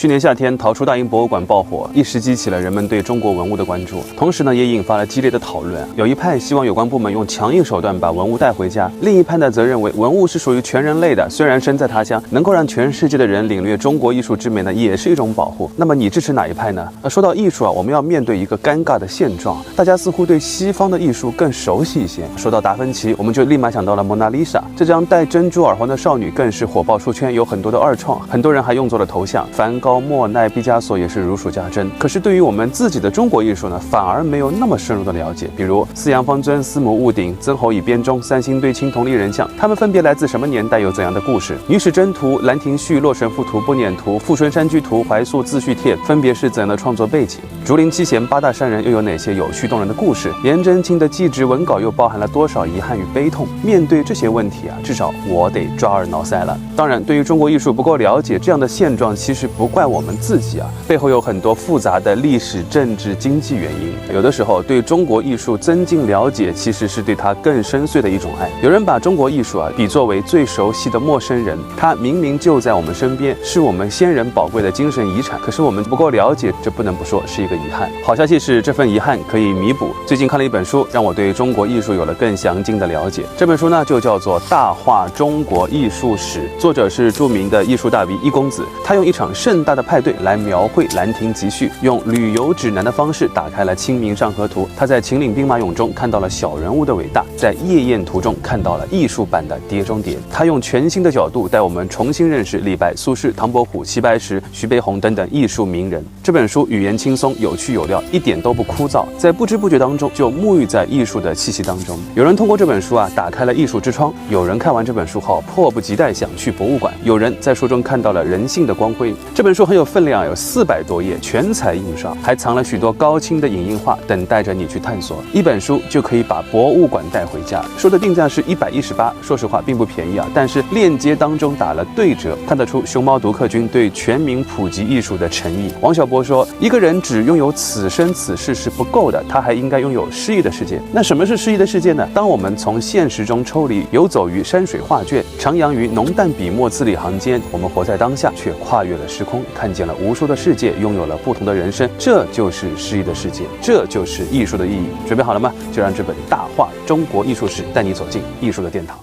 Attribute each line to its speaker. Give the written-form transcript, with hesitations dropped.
Speaker 1: 去年夏天，逃出大英博物馆爆火，一时激起了人们对中国文物的关注，同时呢，也引发了激烈的讨论。有一派希望有关部门用强硬手段把文物带回家，另一派呢则认为文物是属于全人类的，虽然身在他乡，能够让全世界的人领略中国艺术之美呢，也是一种保护。那么你支持哪一派呢？说到艺术啊，我们要面对一个尴尬的现状，大家似乎对西方的艺术更熟悉一些。说到达芬奇，我们就立马想到了蒙娜丽莎，这张戴珍珠耳环的少女更是火爆出圈，有很多的二创，很多人还用作了头像。梵高、莫奈、毕加索也是如数家珍。可是对于我们自己的中国艺术呢，反而没有那么深入的了解。比如四羊方尊、司母戊鼎、曾侯乙编钟、三星堆青铜立人像，它们分别来自什么年代，有怎样的故事？女史箴图、兰亭序、洛神赋图、不辇图、富春山居图、怀素自序帖分别是怎样的创作背景？竹林七贤、八大山人又有哪些有趣动人的故事？颜真卿的祭侄文稿又包含了多少遗憾与悲痛？面对这些问题啊，至少我得抓耳挠腮了。当然，对于中国艺术不够了解，这样的现状其实不怪我们自己啊，背后有很多复杂的历史、政治、经济原因。有的时候，对中国艺术增进了解，其实是对它更深邃的一种爱。有人把中国艺术啊比作为最熟悉的陌生人，它明明就在我们身边，是我们先人宝贵的精神遗产，可是我们不够了解，这不能不说是一个遗憾。好消息是，这份遗憾可以弥补。最近看了一本书，让我对中国艺术有了更详尽的了解。这本书呢，就叫做《大话中国艺术史》，作者是著名的艺术大 V 一公子。他用一场盛大的派对来描绘《兰亭集序》，用旅游指南的方式打开了《清明上河图》。他在秦岭兵马俑中看到了小人物的伟大，在夜宴图中看到了艺术版的碟中谍。他用全新的角度带我们重新认识李白、苏轼、唐伯虎、齐白石、徐悲鸿等等艺术名人。这本书语言轻松，有趣有料，一点都不枯燥，在不知不觉当中就沐浴在艺术的气息当中。有人通过这本书啊打开了艺术之窗，有人看完这本书后迫不及待想去博物馆，有人在书中看到了人性的光辉。这本书很有分量，有400多页，全彩印刷，还藏了许多高清的影印画，等待着你去探索。一本书就可以把博物馆带回家。书的定价是118，说实话并不便宜啊，但是链接当中打了对折，看得出熊猫读客君对全民普及艺术的诚意。王小波说，一个人只拥有此生此世是不够的，他还应该拥有诗意的世界。那什么是诗意的世界呢？当我们从现实中抽离，游走于山水画卷，徜徉于浓淡笔墨字里行间，我们活在当下，却跨越了时空，看见了无数的世界，拥有了不同的人生。这就是诗意的世界，这就是艺术的意义。准备好了吗？就让这本《大话中国艺术史》带你走进艺术的殿堂。